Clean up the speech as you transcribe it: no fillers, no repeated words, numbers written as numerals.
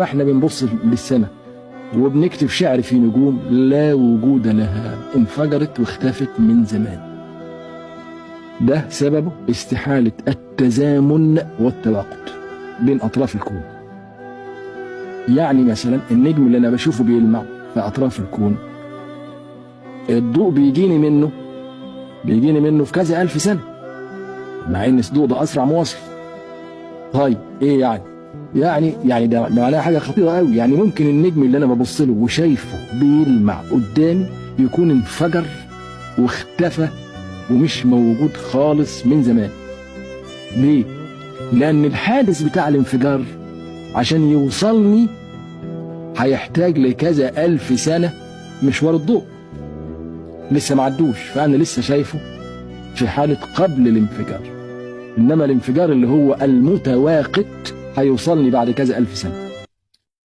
احنا بنبص للسماء وبنكتب شعر في نجوم لا وجود لها، انفجرت واختفت من زمان. ده سببه استحالة التزامن والتوافق بين أطراف الكون. يعني مثلا النجم اللي أنا بشوفه بيلمع في أطراف الكون، الضوء بيجيني منه في كذا ألف سنة، مع إن الضوء ده أسرع مواصل. طيب إيه يعني ده معناها حاجة خطيرة قوي. يعني ممكن النجم اللي أنا ببص له وشايفه بيلمع قدامي يكون انفجر واختفى ومش موجود خالص من زمان. ليه؟ لأن الحادث بتاع الانفجار عشان يوصلني هيحتاج لكذا ألف سنة مشوار الضوء، لسه ما عدوش، فأنا لسه شايفه في حالة قبل الانفجار. إنما الانفجار اللي هو المتواقد هيوصلني بعد كذا ألف سنة.